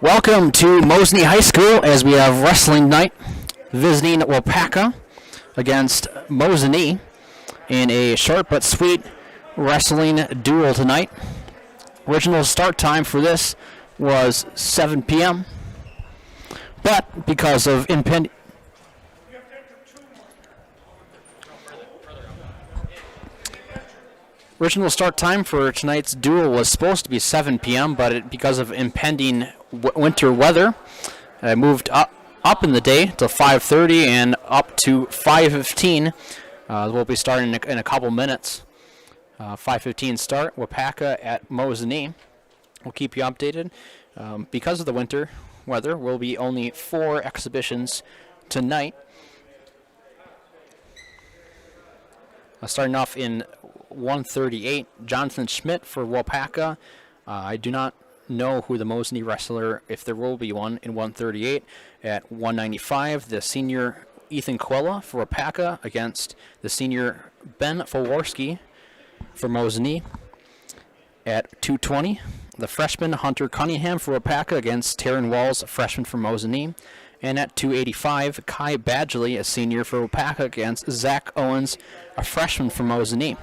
Welcome to Mosinee High School as we have wrestling night visiting Waupaca against Mosinee in a short but sweet wrestling duel tonight. Original start time for this was 7 p.m. But because of impending Original start time for tonight's duel was supposed to be 7 p.m., but because of impending winter weather, it moved up in the day to 5:30 and up to 5:15. We'll be starting in a couple minutes. 5:15 start, Waupaca at Mosinee. We'll keep you updated. Because of the winter weather, will be only 4 exhibitions tonight. Starting off in 138, Jonathan Schmidt for Waupaca. I do not know who the Mosinee wrestler, if there will be one, in 138. At 195, the senior Ethan Quella for Waupaca against the senior Ben Faworski for Mosinee. At 220, the freshman Hunter Cunningham for Waupaca against Taryn Walls, a freshman for Mosinee. And at 285, Kai Badgley, a senior for Waupaca against Zach Owens, a freshman for Mosinee.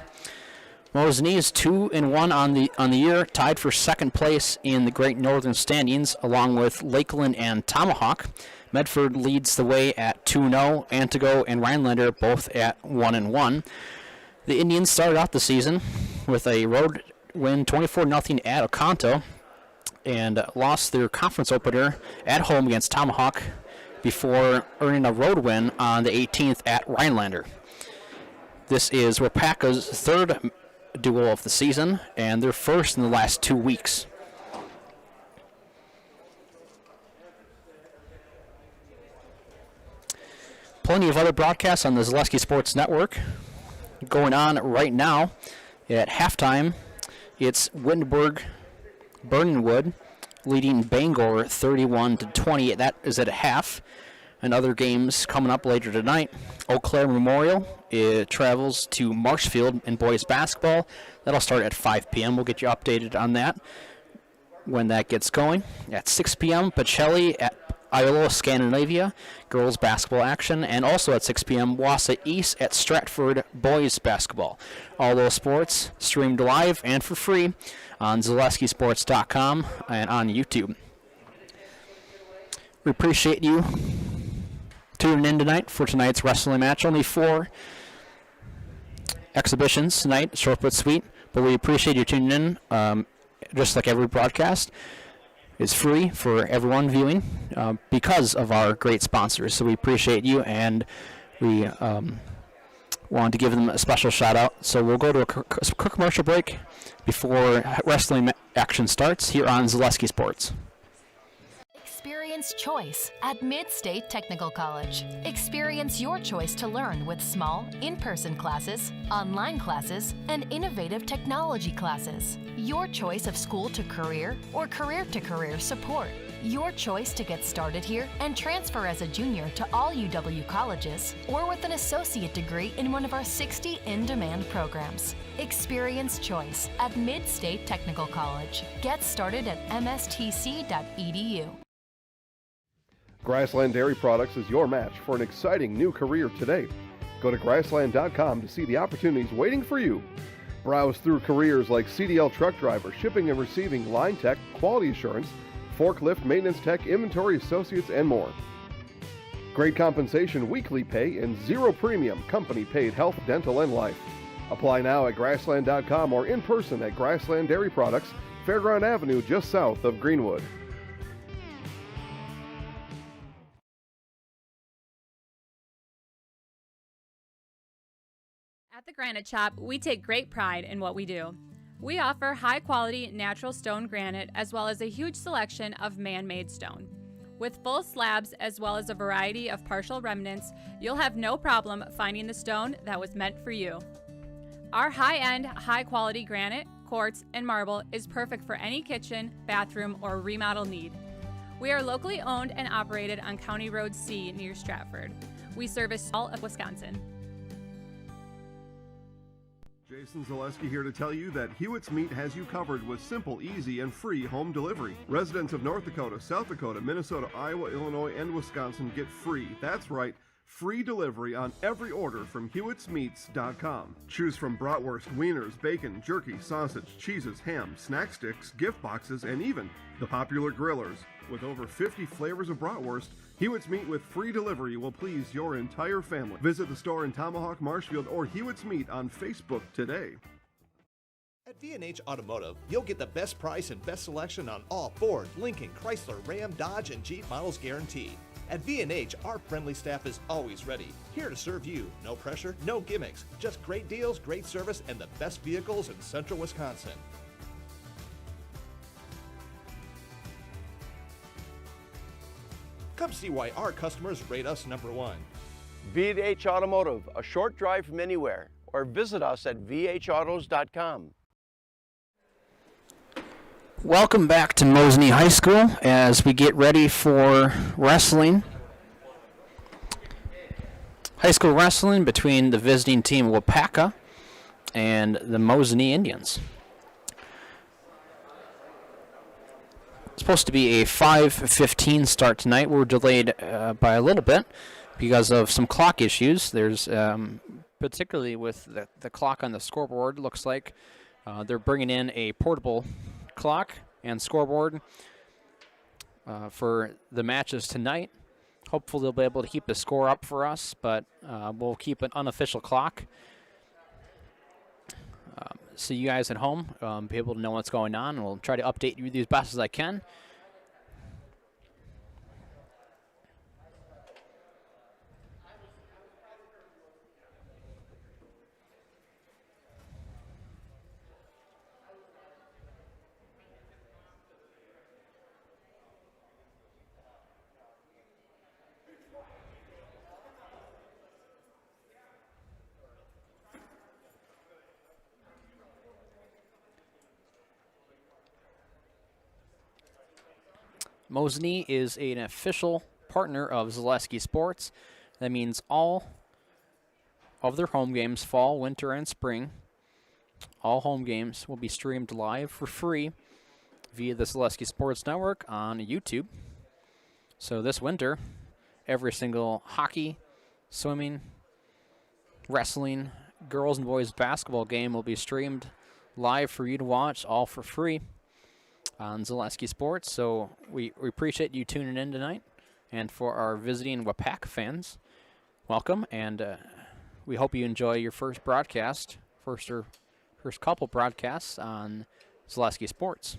Mosinee is 2-1 on the year, tied for second place in the Great Northern standings, along with Lakeland and Tomahawk. Medford leads the way at 2-0. Antigo and Rhinelander both at 1-1. The Indians started out the season with a road win 24-0 at Oconto and lost their conference opener at home against Tomahawk before earning a road win on the 18th at Rhinelander. This is Waupaca's third duel of the season and their first in the last 2 weeks. Plenty of other broadcasts on the Zaleski Sports Network going on right now. At halftime, it's Wittenberg Burnenwood leading Bangor 31-20. That is at a half. And other games coming up later tonight. Eau Claire Memorial travels to Marshfield in boys basketball. That'll start at 5 p.m. We'll get you updated on that when that gets going. At 6 p.m., Pacelli at Iola Scandinavia, girls basketball action. And also at 6 p.m., Wausau East at Stratford boys basketball. All those sports streamed live and for free on ZaleskiSports.com and on YouTube. We appreciate you tuning in tonight for tonight's wrestling match. Only 4 exhibitions tonight, short but sweet, but we appreciate you tuning in. Just like every broadcast, it's free for everyone viewing because of our great sponsors. So we appreciate you, and we wanted to give them a special shout out. So we'll go to a quick commercial break before wrestling action starts here on Zaleski Sports. Experience choice at Mid-State Technical College. Experience your choice to learn with small, in-person classes, online classes, and innovative technology classes. Your choice of school to career or career to career support. Your choice to get started here and transfer as a junior to all UW colleges or with an associate degree in one of our 60 in-demand programs. Experience choice at Mid-State Technical College. Get started at mstc.edu. Grassland Dairy Products is your match for an exciting new career today. Go to grassland.com to see the opportunities waiting for you. Browse through careers like CDL truck driver, shipping and receiving, line tech, quality assurance, forklift, maintenance tech, inventory associates, and more. Great compensation, weekly pay, and zero premium company-paid health, dental, and life. Apply now at grassland.com or in person at Grassland Dairy Products, Fairground Avenue, just south of Greenwood. At the Granite Shop, we take great pride in what we do. We offer high-quality natural stone granite as well as a huge selection of man-made stone. With full slabs as well as a variety of partial remnants, you'll have no problem finding the stone that was meant for you. Our high-end, high-quality granite, quartz, and marble is perfect for any kitchen, bathroom, or remodel need. We are locally owned and operated on County Road C near Stratford. We service all of Wisconsin. Jason Zaleski here to tell you that Hewitt's Meat has you covered with simple, easy, and free home delivery. Residents of North Dakota, South Dakota, Minnesota, Iowa, Illinois, and Wisconsin get free. That's right. Free delivery on every order from Hewitt'sMeats.com. Choose from bratwurst, wieners, bacon, jerky, sausage, cheeses, ham, snack sticks, gift boxes, and even the popular grillers. With over 50 flavors of bratwurst, Hewitt's Meat with free delivery will please your entire family. Visit the store in Tomahawk, Marshfield, or Hewitt's Meat on Facebook today. At V&H Automotive, you'll get the best price and best selection on all Ford, Lincoln, Chrysler, Ram, Dodge, and Jeep models guaranteed. At V&H, our friendly staff is always ready, here to serve you. No pressure, no gimmicks, just great deals, great service, and the best vehicles in central Wisconsin. Come see why our customers rate us #1. V&H Automotive, a short drive from anywhere, or visit us at vhautos.com. Welcome back to Mosinee High School as we get ready for wrestling. High school wrestling between the visiting team Waupaca and the Mosinee Indians. It's supposed to be a 5:15 start tonight. We're delayed by a little bit because of some clock issues. There's particularly with the clock on the scoreboard, looks like they're bringing in a portable clock and scoreboard for the matches tonight. Hopefully they'll be able to keep the score up for us, but we'll keep an unofficial clock so you guys at home be able to know what's going on, and we'll try to update you as best as I can. Mosinee is an official partner of Zaleski Sports. That means all of their home games, fall, winter, and spring, all home games will be streamed live for free via the Zaleski Sports Network on YouTube. So this winter, every single hockey, swimming, wrestling, girls and boys basketball game will be streamed live for you to watch, all for free on Zaleski Sports. So we appreciate you tuning in tonight. And for our visiting Waupaca fans, welcome, and we hope you enjoy your first broadcast, first couple broadcasts on Zaleski Sports.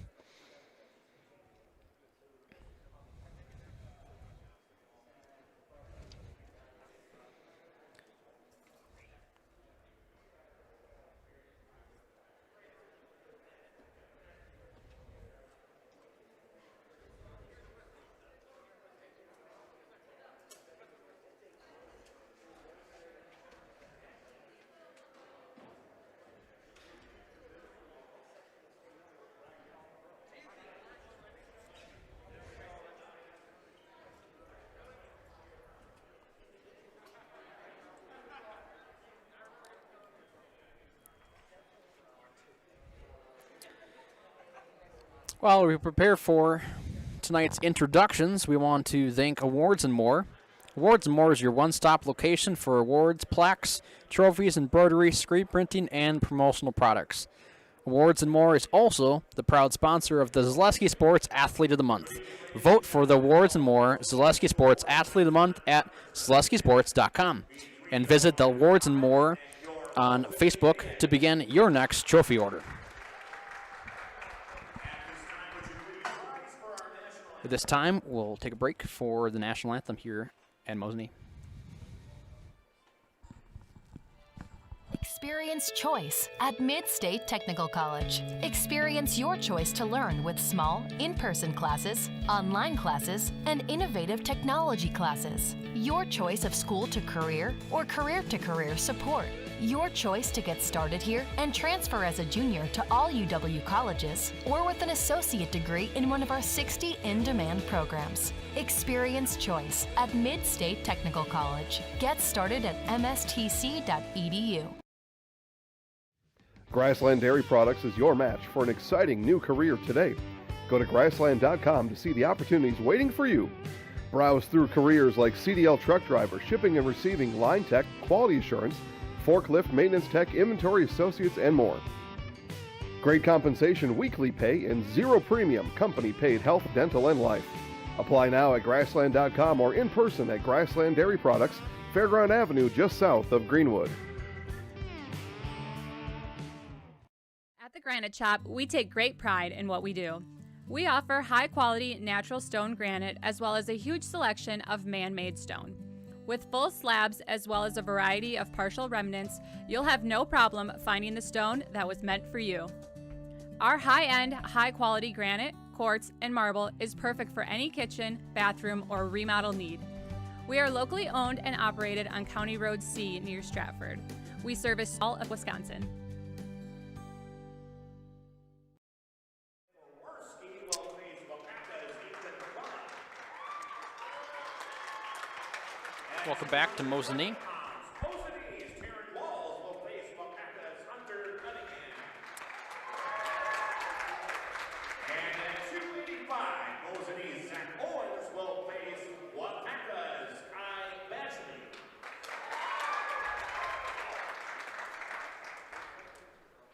While we prepare for tonight's introductions, we want to thank Awards and More. Awards and More is your one-stop location for awards, plaques, trophies, embroidery, screen printing, and promotional products. Awards and More is also the proud sponsor of the Zaleski Sports Athlete of the Month. Vote for the Awards and More Zaleski Sports Athlete of the Month at ZaleskiSports.com. And visit the Awards and More on Facebook to begin your next trophy order. At this time, we'll take a break for the national anthem here at Mosinee. Experience choice at Mid-State Technical College. Experience your choice to learn with small, in-person classes, online classes, and innovative technology classes. Your choice of school to career or career to career support. Your choice to get started here and transfer as a junior to all UW colleges or with an associate degree in one of our 60 in-demand programs. Experience choice at Mid-State Technical College. Get started at mstc.edu. Grassland Dairy Products is your match for an exciting new career today. Go to grassland.com to see the opportunities waiting for you. Browse through careers like CDL truck driver, shipping and receiving, line tech, quality assurance, forklift, maintenance tech, inventory associates, and more. Great compensation, weekly pay, and zero premium, company paid health, dental, and life. Apply now at grassland.com or in person at Grassland Dairy Products, Fairground Avenue, just south of Greenwood. At the Granite Shop, we take great pride in what we do. We offer high-quality natural stone granite as well as a huge selection of man-made stone. With full slabs as well as a variety of partial remnants, you'll have no problem finding the stone that was meant for you. Our high-end, high-quality granite, quartz, and marble is perfect for any kitchen, bathroom, or remodel need. We are locally owned and operated on County Road C near Stratford. We service all of Wisconsin. Welcome back to Mosinee. Mosinee's Terran Walls will face Waupaca's Hunter Cunningham. And at 285, Mosinee's Zach Owens will face Waupaca's Kai Bashley.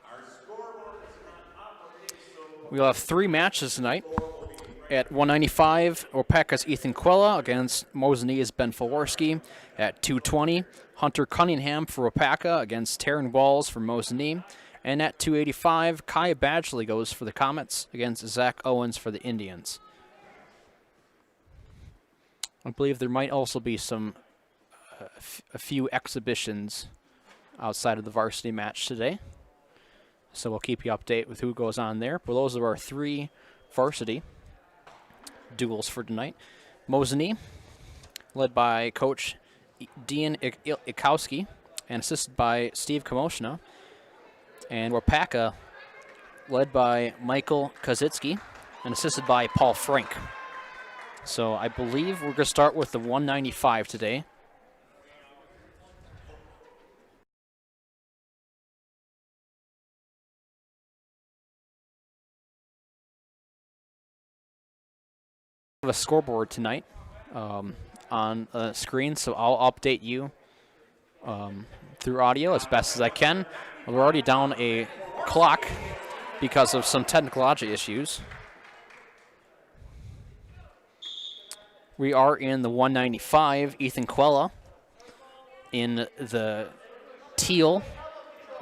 Our scoreboard is not operating, so We'll have three matches tonight. At 195, Waupaca's Ethan Quella against Mosinee's Ben Faworski. At 220, Hunter Cunningham for Waupaca against Taryn Walls for Mosinee. And at 285, Kai Badgley goes for the Comets against Zach Owens for the Indians. I believe there might also be a few exhibitions outside of the varsity match today. So we'll keep you updated with who goes on there. But those are our three varsity duels for tonight. Mosinee, led by Coach Dean Ikowski and assisted by Steve Kamoshna. And Waupaca, led by Michael Kozitsky and assisted by Paul Frank. So I believe we're going to start with the 195 today. A scoreboard tonight on a screen, so I'll update you through audio as best as I can. We're already down a clock because of some technology issues. We are in the 195. Ethan Quella in the teal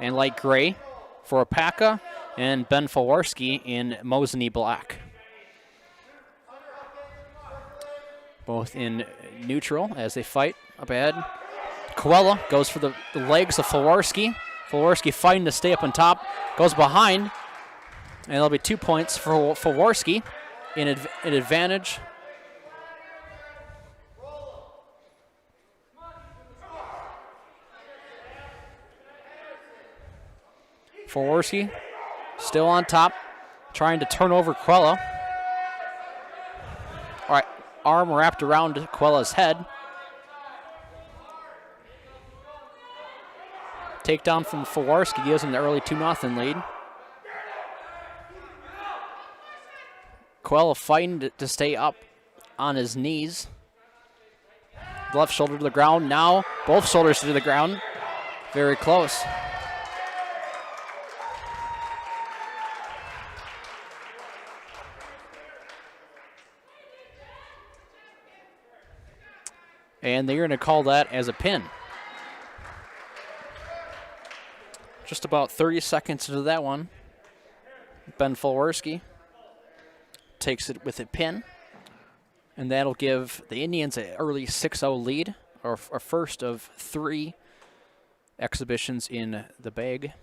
and light gray for Waupaca, and Ben Faworski in Mosinee black. Both in neutral as they fight up ahead. Quella goes for the legs of Faworski. Faworski fighting to stay up on top. Goes behind. And there'll be 2 points for Faworski in advantage. Faworski still on top, trying to turn over Quella. All right. Arm wrapped around Quella's head. Takedown from Faworski gives him the early 2-0 lead. Quella fighting to stay up on his knees. Left shoulder to the ground. Now both shoulders to the ground. Very close. And they're going to call that as a pin. Just about 30 seconds into that one, Ben Faworski takes it with a pin. And that'll give the Indians an early 6-0 lead, or a first of 3 exhibitions in the bag.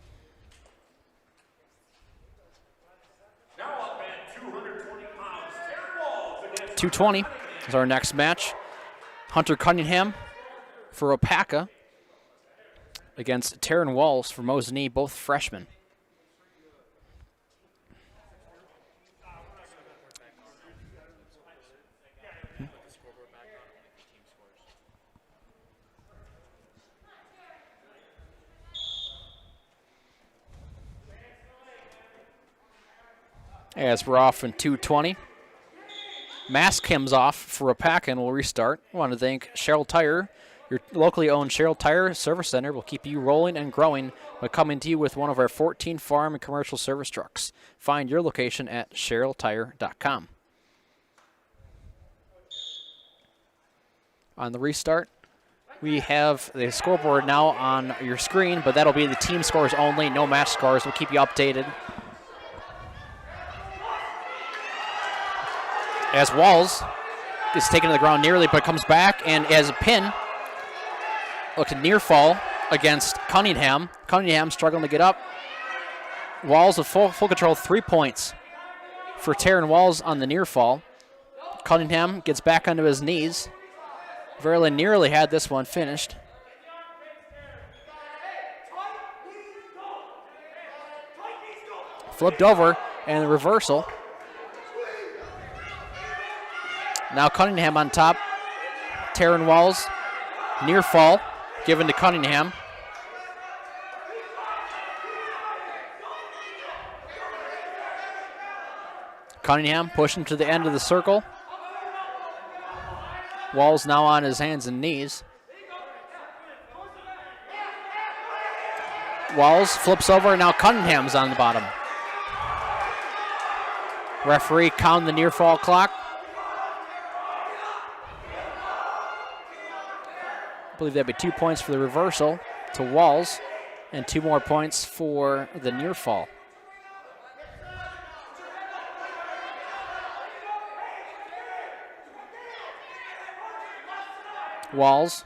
now up at 220 pounds, Terran Walls against 220 is our next match. Hunter Cunningham for Waupaca against Taryn Walls for Mosinee, both freshmen. As we're off in 2:20. Mask comes off for Waupaca and we'll restart. I want to thank Cheryl Tire. Your locally owned Cheryl Tire Service Center will keep you rolling and growing by coming to you with one of our 14 farm and commercial service trucks. Find your location at cheryltire.com. On the restart, we have the scoreboard now on your screen, but that'll be the team scores only, no match scores. We'll keep you updated. As Walls is taken to the ground nearly, but comes back and as a pin, looks a near fall against Cunningham. Cunningham struggling to get up. Walls with full control, 3 points for Taryn Walls on the near fall. Cunningham gets back onto his knees. Very nearly had this one finished. Flipped over and the reversal. Now Cunningham on top. Taryn Walls, near fall, given to Cunningham. Cunningham pushing to the end of the circle. Walls now on his hands and knees. Walls flips over, and now Cunningham's on the bottom. Referee counting the near fall clock. I believe that'd be 2 points for the reversal to Walls and 2 more points for the near fall. Walls.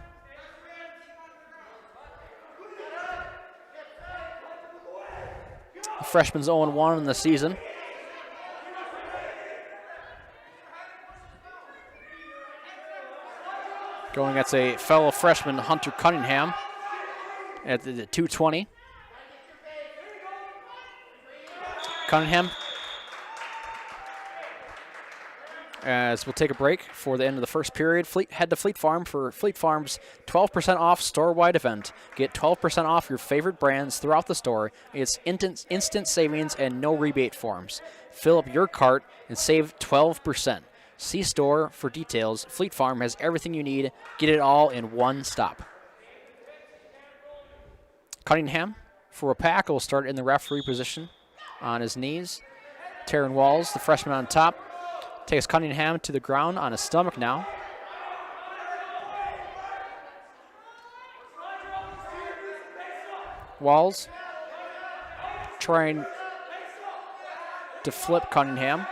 The freshman's 0-1 in the season. Going against a fellow freshman, Hunter Cunningham, at the 2:20. Cunningham, as we'll take a break for the end of the first period. Head to Fleet Farm for Fleet Farm's 12% off store-wide event. Get 12% off your favorite brands throughout the store. It's instant savings and no rebate forms. Fill up your cart and save 12%. See store for details. Fleet Farm has everything you need. Get it all in one stop. Cunningham for Waupaca will start in the referee position on his knees. Taryn Walls, the freshman on top, takes Cunningham to the ground on his stomach now. Walls trying to flip Cunningham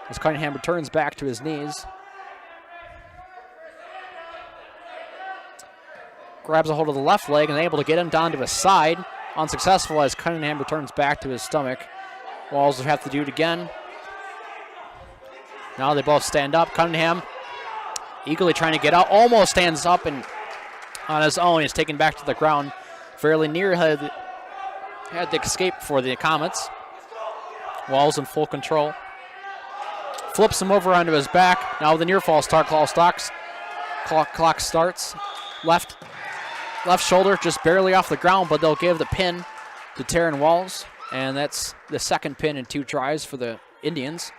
as Cunningham returns back to his knees. Grabs a hold of the left leg and able to get him down to his side. Unsuccessful as Cunningham returns back to his stomach. Walls will have to do it again. Now they both stand up. Cunningham eagerly trying to get out. Almost stands up and on his own. He's taken back to the ground. Fairly near had the escape for the Comets. Walls in full control. Flips him over onto his back. Now the near fall clock starts. Left shoulder just barely off the ground, but they'll give the pin to Taryn Walls. And that's the second pin in 2 tries for the Indians.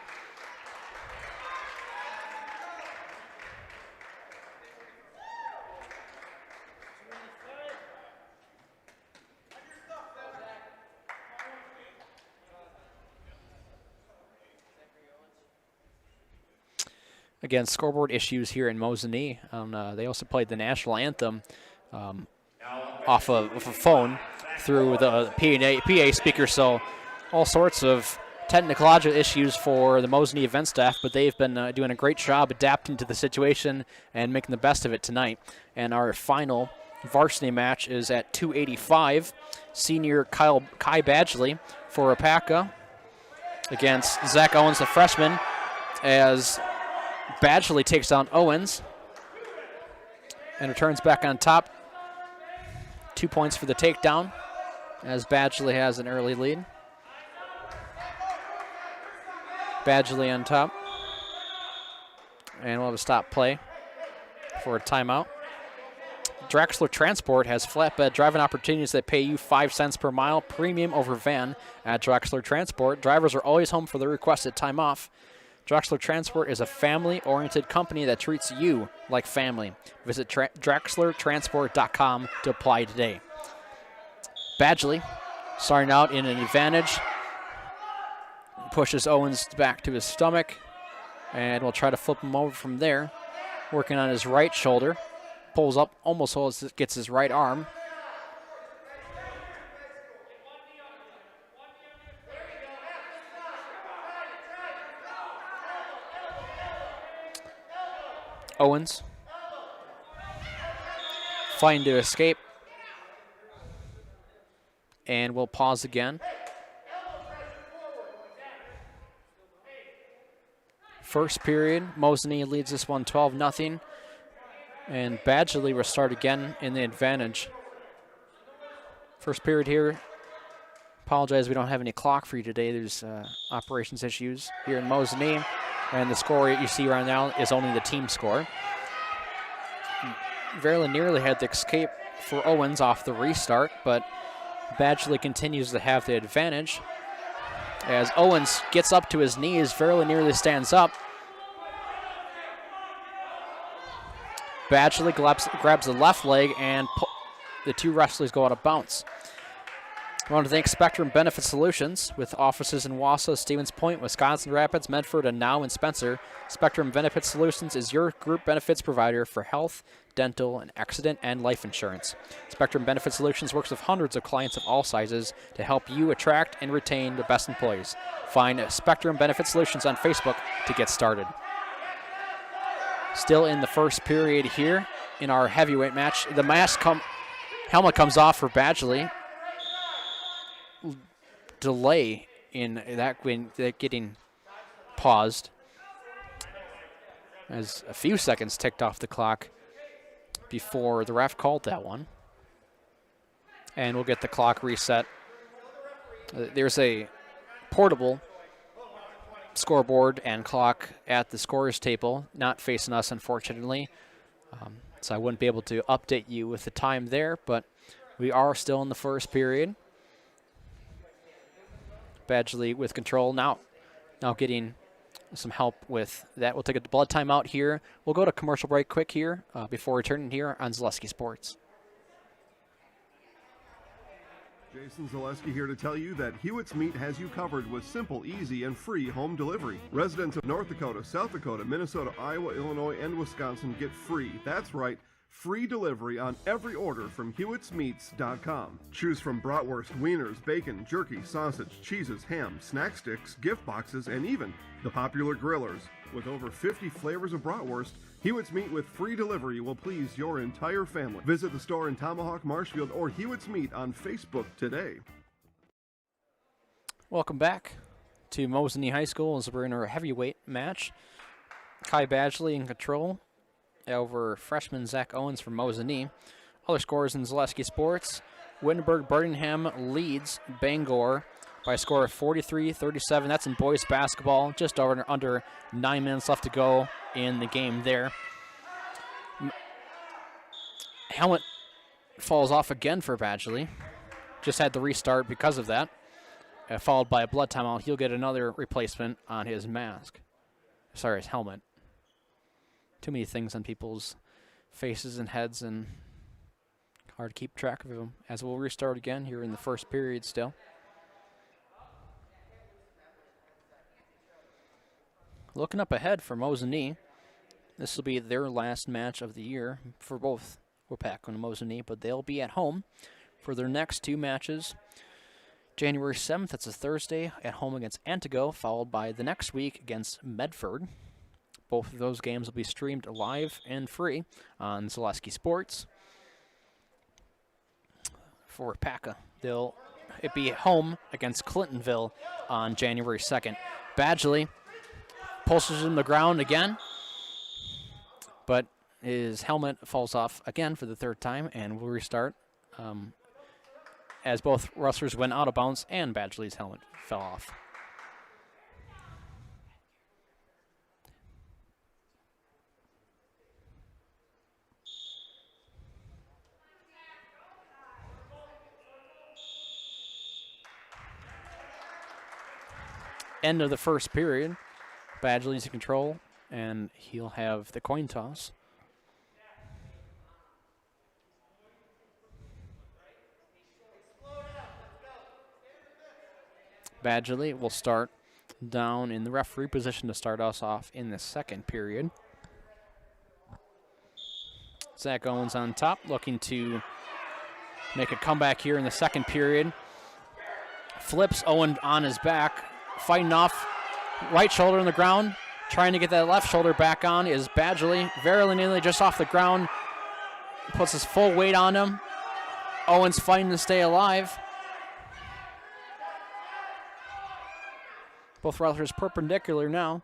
Again, scoreboard issues here in Mosinee. They also played the national anthem off of a phone through the PA speaker, so all sorts of technological issues for the Mosinee event staff, but they've been doing a great job adapting to the situation and making the best of it tonight. And our final varsity match is at 2:85. Senior Kai Badgley for Waupaca against Zach Owens, the freshman, as Badgley takes down Owens and returns back on top. 2 points for the takedown as Badgley has an early lead. Badgley on top. And we'll have a stop play for a timeout. Drexler Transport has flatbed driving opportunities that pay you 5 cents per mile, premium over van at Drexler Transport. Drivers are always home for their requested time off. Drexler Transport is a family-oriented company that treats you like family. Visit DrexlerTransport.com to apply today. Badgley starting out in an advantage. Pushes Owens back to his stomach, and we'll try to flip him over from there. Working on his right shoulder. Pulls up, almost gets his right arm. Owens fighting to escape. And we'll pause again. First period, Mosinee leads this one 12-0. And Badgley will start again in the advantage. First period here. Apologize, we don't have any clock for you today. There's operations issues here in Mosinee. And the score you see right now is only the team score. Very nearly had the escape for Owens off the restart, but Badgley continues to have the advantage. As Owens gets up to his knees, very nearly stands up. Badgley grabs the left leg, and the two wrestlers go out of bounds. I want to thank Spectrum Benefit Solutions with offices in Wausau, Stevens Point, Wisconsin Rapids, Medford, and now in Spencer. Spectrum Benefit Solutions is your group benefits provider for health, dental, and accident and life insurance. Spectrum Benefit Solutions works with hundreds of clients of all sizes to help you attract and retain the best employees. Find Spectrum Benefit Solutions on Facebook to get started. Still in the first period here in our heavyweight match. The helmet comes off for Badgley. Delay in that getting paused as a few seconds ticked off the clock before the ref called that one. And we'll get the clock reset. There's a portable scoreboard and clock at the scorer's table, not facing us, unfortunately. So I wouldn't be able to update you with the time there, but we are still in the first period. Badgley with control now getting some help with that. We'll take a blood timeout here. We'll go to commercial break quick here before returning here on Zaleski Sports. Jason Zaleski here to tell you that Hewitt's Meat has you covered with simple, easy, and free home delivery. Residents of North Dakota, South Dakota, Minnesota, Iowa, Illinois, and Wisconsin get free. That's right. Free delivery on every order from Hewitt'sMeats.com. Choose from bratwurst, wieners, bacon, jerky, sausage, cheeses, ham, snack sticks, gift boxes, and even the popular grillers. With over 50 flavors of bratwurst, Hewitt's Meat with free delivery will please your entire family. Visit the store in Tomahawk, Marshfield, or Hewitt's Meat on Facebook today. Welcome back to Mosinee High School as we're in our heavyweight match. Kai Badgley in control over freshman Zach Owens from Mosinee. Other scores in Zaleski Sports. Wittenberg-Birmingham leads Bangor by a score of 43-37. That's in boys basketball. Just under 9 minutes left to go in the game there. Helmet falls off again for Badgley. Just had to restart because of that. Followed by a blood timeout. He'll get another replacement on his mask. Sorry, his helmet. Too many things on people's faces and heads, and hard to keep track of them. As we'll restart again here in the first period still. Looking up ahead for Mosinee, this will be their last match of the year for both Waupaca and Mosinee, but they'll be at home for their next two matches. January 7th, that's a Thursday, at home against Antigo, followed by the next week against Medford. Both of those games will be streamed live and free on Zaleski Sports. For Waupaca, they'll be at home against Clintonville on January 2nd. Badgley pulses in the ground again, but his helmet falls off again for the third time, and we'll restart as both wrestlers went out of bounds and Badgley's helmet fell off. end of the first period. Badgley's in control, and he'll have the coin toss. Badgley will start down in the referee position to start us off in the second period. Zach Owens on top, looking to make a comeback here in the second period. Flips Owen on his back, fighting off, right shoulder on the ground, trying to get that left shoulder back on is Badgley. Very nearly just off the ground, puts his full weight on him. Owens fighting to stay alive. Both wrestlers perpendicular now.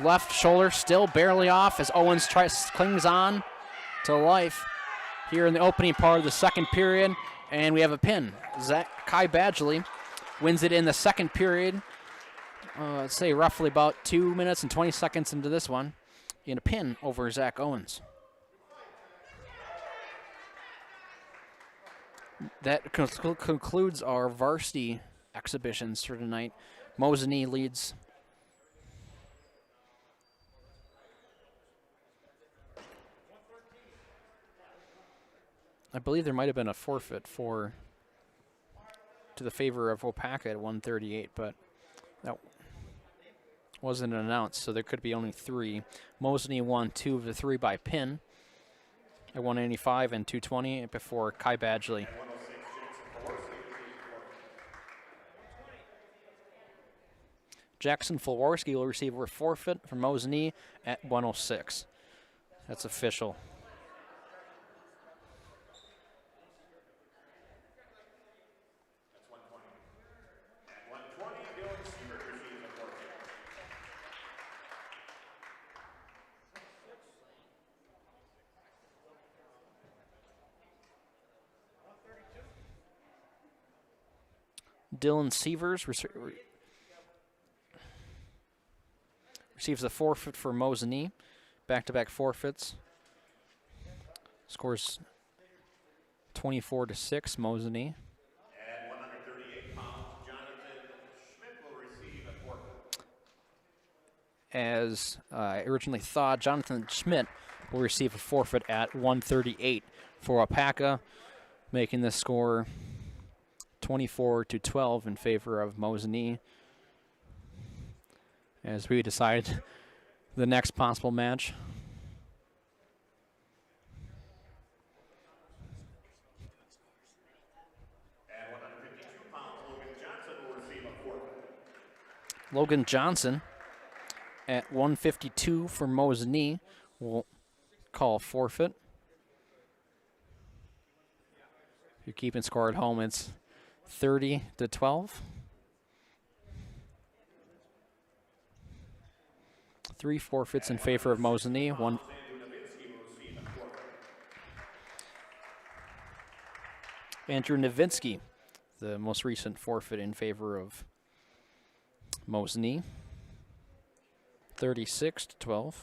Left shoulder still barely off as Owens clings on to life here in the opening part of the second period. And we have a pin. Kai Badgley wins it in the second period. Let's say roughly about 2 minutes and 20 seconds into this one in a pin over Zach Owens. That concludes our varsity exhibitions for tonight. Mosinee leads. I believe there might have been a forfeit to the favor of Waupaca at 138, but that wasn't announced, so there could be only 3. Mosinee won 2 of the 3 by pin at 185 and 220 before Kai Badgley. Jackson Fulwarski will receive a forfeit from Mosinee at 106. That's official. Dylan Sievers receives a forfeit for Mosinee. Back-to-back forfeits. Scores 24-6, Mosinee. At 138 pounds, Jonathan Schmidt will receive a forfeit. As I originally thought, Jonathan Schmidt will receive a forfeit at 138 for Waupaca, making the score 24-12 in favor of Mosinee. As we decide the next possible match. At 152 pounds, Logan Johnson will receive a forfeit. Logan Johnson at 152 for Mosinee will call forfeit. If you're keeping score at home, it's 30-12. 3 forfeits in favor of Mosinee. Andrew Nowitzki, the most recent forfeit in favor of Mosinee. 36-12.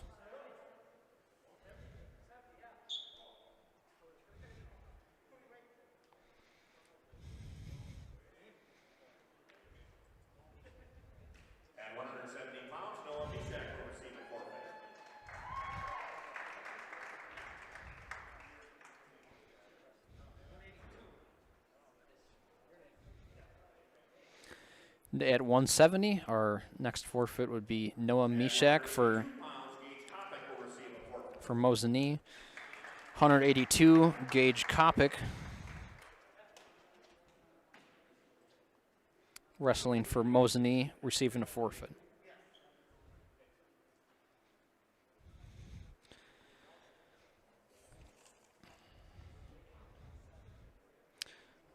At 170 pounds, Noah Mishak will receive a forfeit. At 170, our next forfeit would be Noah Mishak for Mosinee. 182, Gage Kopic wrestling for Mosinee, receiving a forfeit.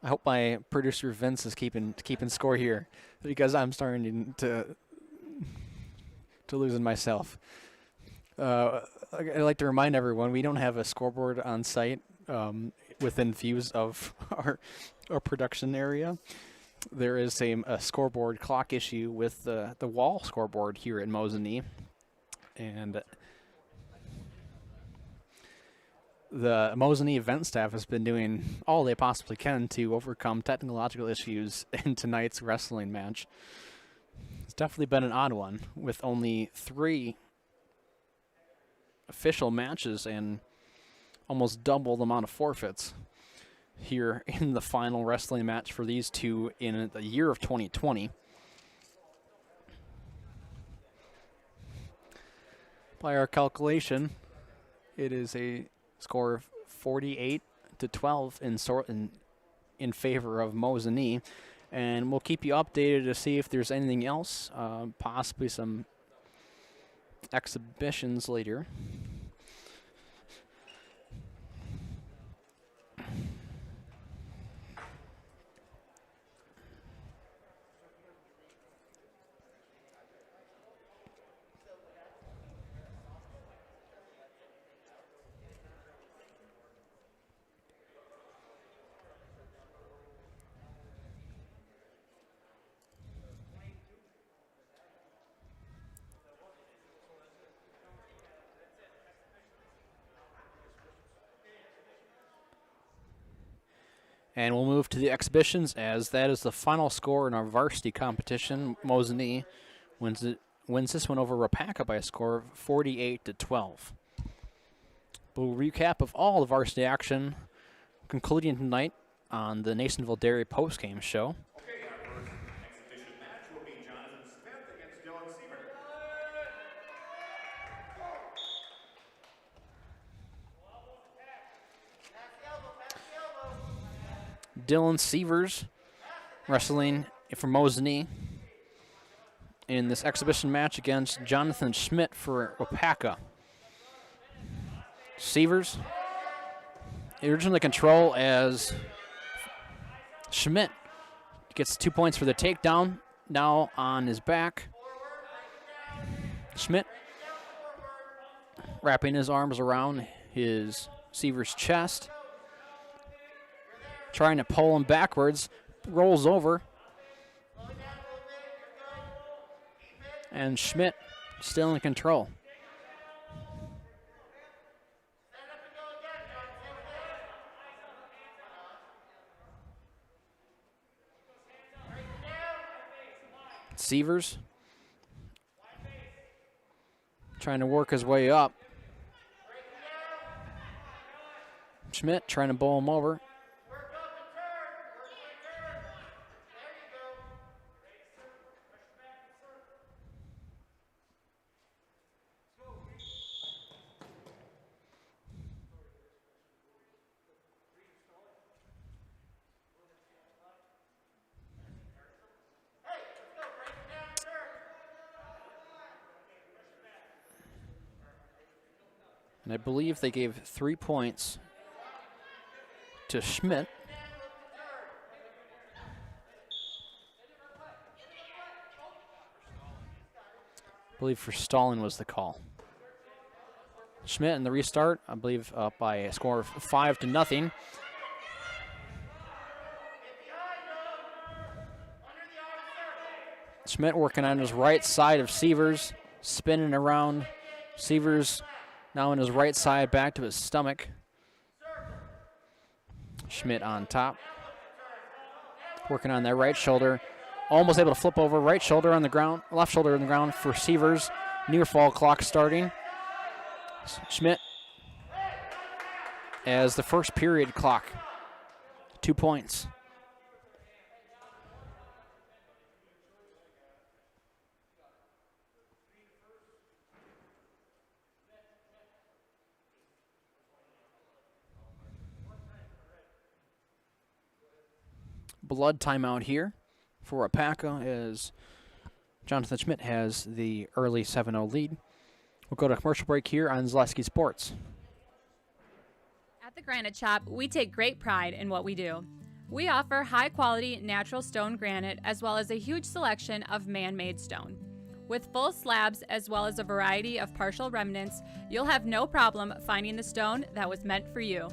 I hope my producer Vince is keeping score here, because I'm starting to losing myself. I'd like to remind everyone we don't have a scoreboard on site within views of our production area. There is a scoreboard clock issue with the wall scoreboard here at Mosinee, and the Mosinee event staff has been doing all they possibly can to overcome technological issues in tonight's wrestling match. It's definitely been an odd one with only 3 official matches and almost double the amount of forfeits here in the final wrestling match for these two in the year of 2020. By our calculation, it is a score of 48-12 in favor of Mosinee, and we'll keep you updated to see if there's anything else, possibly some exhibitions later. And we'll move to the exhibitions, as that is the final score in our varsity competition. Mosinee wins this one over Waupaca by a score of 48-12. We'll recap of all the varsity action concluding tonight on the Nasonville Dairy postgame show. Okay, our first exhibition match will be Jonathan Smith against Dylan Seaver. Dylan Sievers wrestling for Mosinee in this exhibition match against Jonathan Schmidt for Waupaca. Sievers originally control as Schmidt gets 2 points for the takedown. Now on his back, Schmidt wrapping his arms around his Sievers' chest, trying to pull him backwards, rolls over, and Schmidt still in control. Sievers trying to work his way up. Schmidt trying to bowl him over. And I believe they gave 3 points to Schmidt. I believe for stalling was the call. Schmidt in the restart, I believe, up by a score of 5-0. Schmidt working on his right side of Sievers, spinning around. Sievers now on his right side, back to his stomach. Schmidt on top. Working on that right shoulder. Almost able to flip over. Right shoulder on the ground. Left shoulder on the ground for Sievers. Near fall clock starting. Schmidt as the first period clock. 2 points. Blood timeout here for Waupaca as Jonathan Schmidt has the early 7-0 lead. We'll go to commercial break here on Zaleski Sports. At the Granite Shop, we take great pride in what we do. We offer high-quality natural stone granite as well as a huge selection of man-made stone. With full slabs as well as a variety of partial remnants, you'll have no problem finding the stone that was meant for you.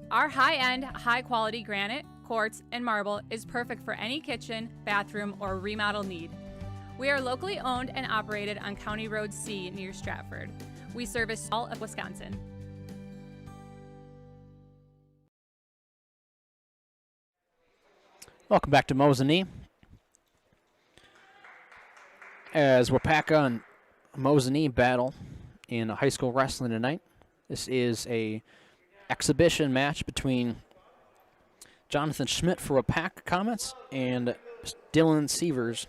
Our high-end, high-quality granite, quartz, and marble is perfect for any kitchen, bathroom, or remodel need. We are locally owned and operated on County Road C near Stratford. We service all of Wisconsin. Welcome back to Mosinee. as Waupaca and Mosinee battle in high school wrestling tonight. This is a exhibition match between Jonathan Schmidt for Waupaca Comets and Dylan Severs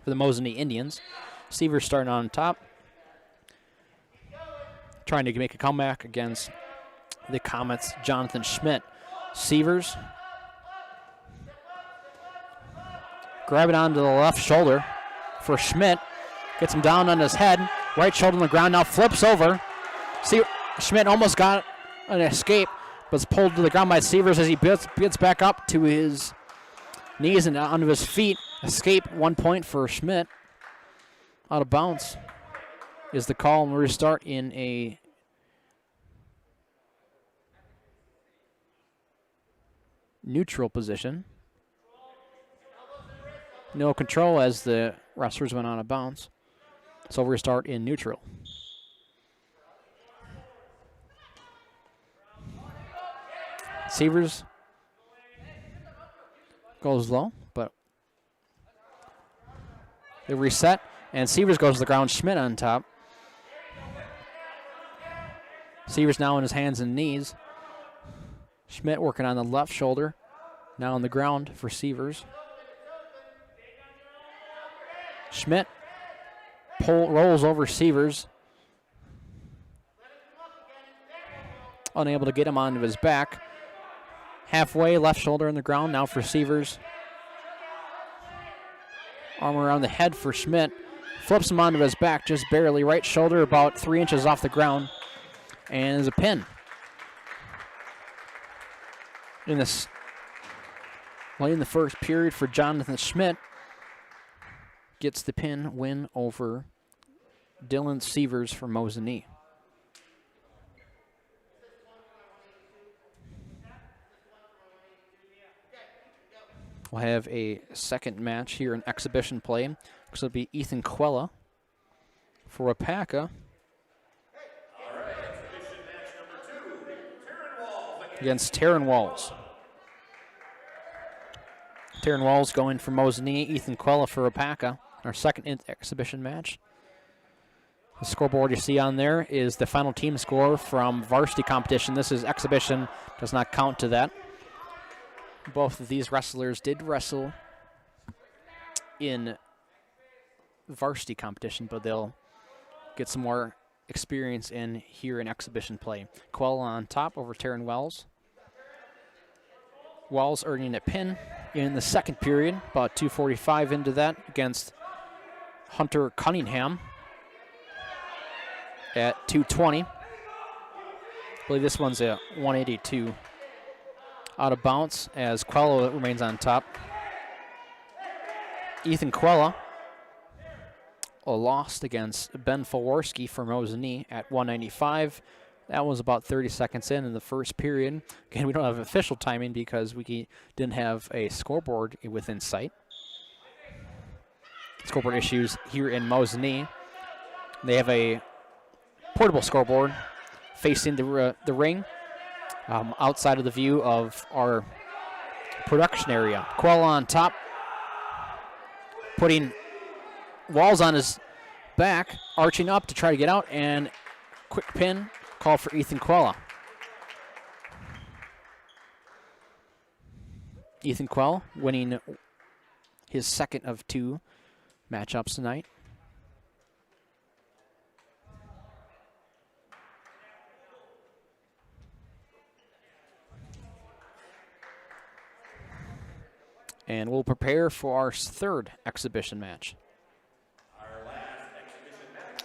for the Mosinee Indians. Severs starting on top, trying to make a comeback against the Comets' Jonathan Schmidt. Severs grabbing onto the left shoulder for Schmidt. Gets him down on his head. Right shoulder on the ground, now flips over. Schmidt almost got an escape, but is pulled to the ground by Severs as he gets back up to his knees and onto his feet. Escape, 1 point for Schmidt. Out of bounds is the call, and we'll restart in a neutral position. No control as the wrestlers went out of bounds. So we'll restart in neutral. Severs goes low, but they reset, and Severs goes to the ground. Schmidt on top. Severs now on his hands and knees. Schmidt working on the left shoulder, now on the ground for Severs. Schmidt rolls over Severs, unable to get him onto his back. Halfway, left shoulder on the ground, now for Severs. Arm around the head for Schmidt. Flips him onto his back, just barely. Right shoulder about 3 inches off the ground. And there's a pin. In this, late in the first period for Jonathan Schmidt. Gets the pin win over Dylan Severs for Mosinee. We'll have a second match here in exhibition play. This will be Ethan Quella for Waupaca against Taryn Walls. Taryn Walls going for Mosinee, Ethan Quella for Waupaca. Our second exhibition match. The scoreboard you see on there is the final team score from varsity competition. This is exhibition, does not count to that. Both of these wrestlers did wrestle in varsity competition, but they'll get some more experience in here in exhibition play. Quella on top over Taryn Wells. Wells earning a pin in the second period, about 2:45 into that, against Hunter Cunningham at 2:20. I believe this one's a 182. Out of bounds as Quella remains on top. Ethan Quella lost against Ben Faworski for Mosinee at 195. That was about 30 seconds in the first period. Again, we don't have official timing because we didn't have a scoreboard within sight. Scoreboard issues here in Mosinee. They have a portable scoreboard facing the ring. Outside of the view of our production area. Quella on top, putting Walls on his back, arching up to try to get out, and quick pin, call for Ethan Quella. Ethan Quella winning his second of two matchups tonight. And we'll prepare for our third exhibition match.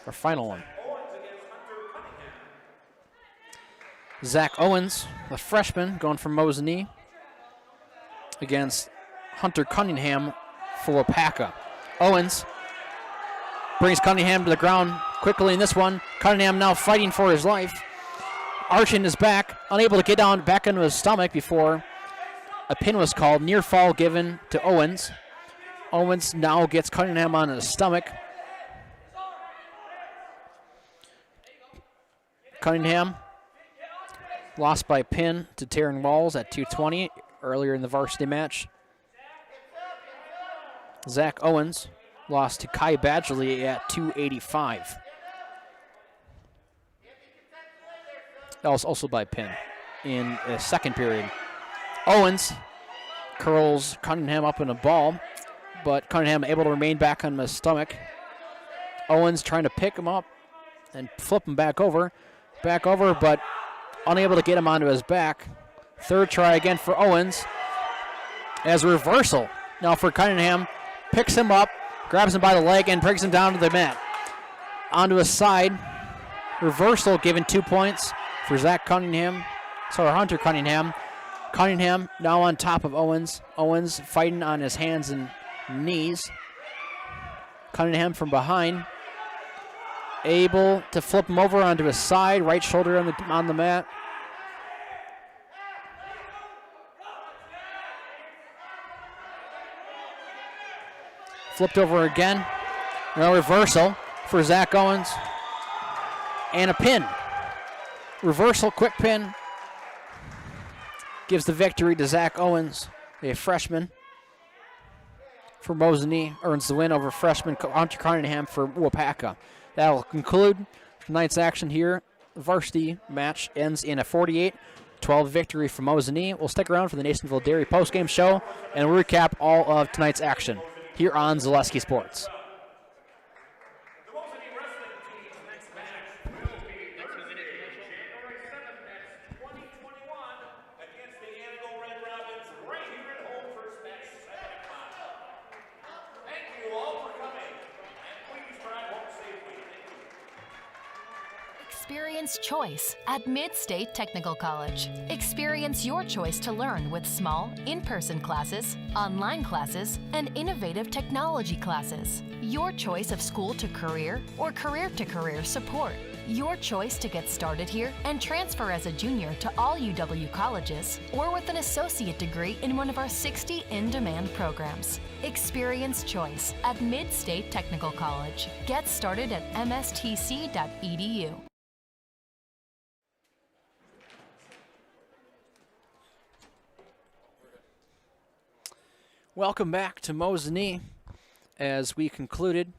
Our final one. Zach Owens, the freshman, going from Mosinee, against Hunter Cunningham for Waupaca. Owens brings Cunningham to the ground quickly in this one. Cunningham now fighting for his life. Arching his back, unable to get down back into his stomach before a pin was called. Near fall given to Owens. Owens now gets Cunningham on his stomach. Cunningham lost by pin to Taryn Walls at 2:20 earlier in the varsity match. Zach Owens lost to Kai Badgley at 285. That was also by pin in the second period. Owens curls Cunningham up in a ball, but Cunningham able to remain back on his stomach. Owens trying to pick him up and flip him back over, but unable to get him onto his back. Third try again for Owens. As a reversal now for Cunningham, picks him up, grabs him by the leg, and brings him down to the mat. Onto his side. Reversal given 2 points for Hunter Cunningham. Cunningham now on top of Owens. Owens fighting on his hands and knees. Cunningham from behind, able to flip him over onto his side, right shoulder on the mat. Flipped over again. Now reversal for Zach Owens. And a pin. Reversal, quick pin. Gives the victory to Zach Owens, a freshman. For Mosinee, earns the win over freshman Hunter Cunningham for Waupaca. That will conclude tonight's action here. The varsity match ends in a 48-12 victory for Mosinee. We'll stick around for the Nasonville Dairy postgame show and we'll recap all of tonight's action here on Zaleski Sports. The Mosinee wrestling team's next match will be Thursday, January 7th at 2021 against the Antigo Red Robins right here at home first match 7 o'clock. Thank you all for coming, and please drive home safely. Thank you. Experience choice at Mid-State Technical College. Experience your choice to learn with small, in-person classes, online classes, and innovative technology classes. Your choice of school to career or career to career support. Your choice to get started here and transfer as a junior to all UW colleges or with an associate degree in one of our 60 in-demand programs. Experience choice at Mid-State Technical College. Get started at mstc.edu. Welcome back to Mosinee as we concluded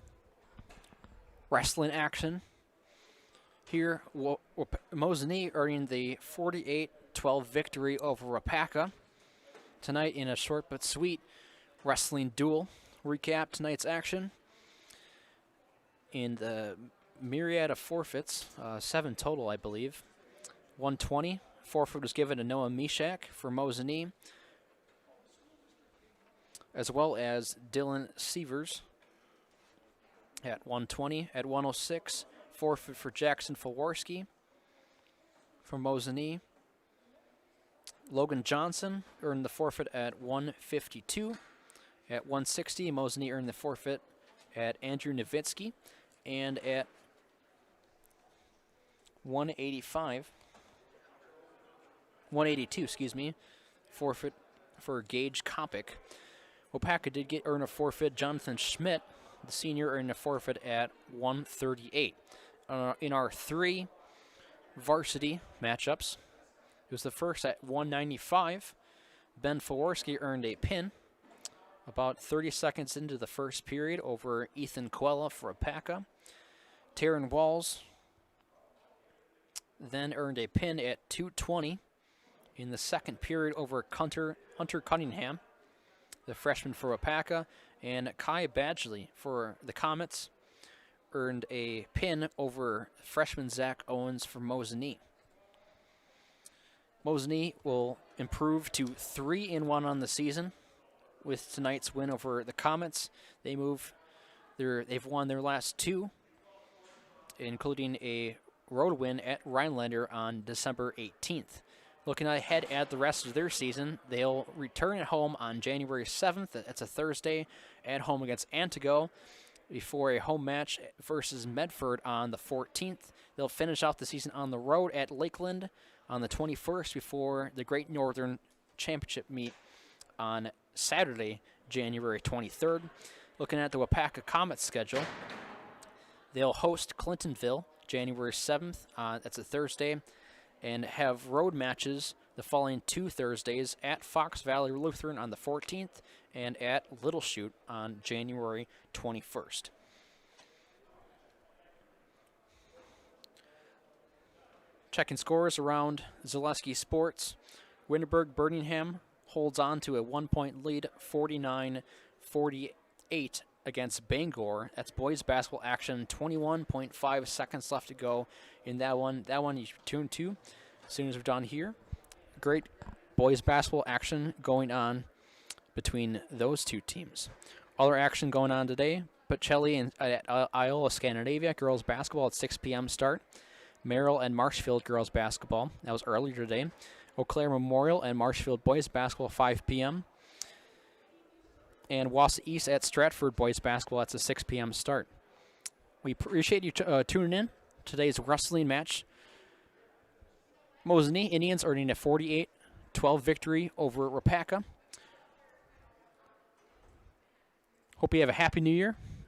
wrestling action here. Mosinee earning the 48-12 victory over Waupaca tonight in a short but sweet wrestling duel. Recap tonight's action in the myriad of forfeits, 7 total I believe. 120 forfeit was given to Noah Mishak for Mosinee, as well as Dylan Sievers at 120. At 106, forfeit for Jackson Fawarski from Mosinee. Logan Johnson earned the forfeit at 152. At 160, Mosinee earned the forfeit at Andrew Nowitzki. And at 182, forfeit for Gage Kopic. Waupaca did earn a forfeit. Jonathan Schmidt, the senior, earned a forfeit at 138. In our 3 varsity matchups, it was the first at 195. Ben Fawarski earned a pin about 30 seconds into the first period over Ethan Quella for Waupaca. Taryn Walls then earned a pin at 220 in the second period over Hunter Cunningham, the freshman for Waupaca, and Kai Badgley for the Comets earned a pin over freshman Zach Owens for Mosinee. Mosinee will improve to 3-1 on the season with tonight's win over the Comets. They've won their last 2, including a road win at Rhinelander on December 18th. Looking ahead at the rest of their season, they'll return at home on January 7th. That's a Thursday, at home against Antigo, before a home match versus Medford on the 14th. They'll finish out the season on the road at Lakeland on the 21st before the Great Northern Championship meet on Saturday, January 23rd. Looking at the Waupaca Comets schedule, they'll host Clintonville January 7th. That's a Thursday. And have road matches the following 2 Thursdays at Fox Valley Lutheran on the 14th and at Little Chute on January 21st. Checking scores around Zaleski Sports. Wittenberg-Birmingham holds on to a 1-point lead, 49-48 against Bangor. That's boys basketball action, 21.5 seconds left to go in that one. That one you tune to as soon as we're done here. Great boys basketball action going on between those two teams. Other action going on today, Pacelli and Iola Scandinavia girls basketball at 6 p.m. start. Merrill and Marshfield girls basketball, that was earlier today. Eau Claire Memorial and Marshfield boys basketball 5 p.m. And Wausau East at Stratford boys basketball, that's a 6 p.m. start. We appreciate you tuning in. Today's wrestling match. Mosinee Indians earning a 48-12 victory over Waupaca. Hope you have a happy new year.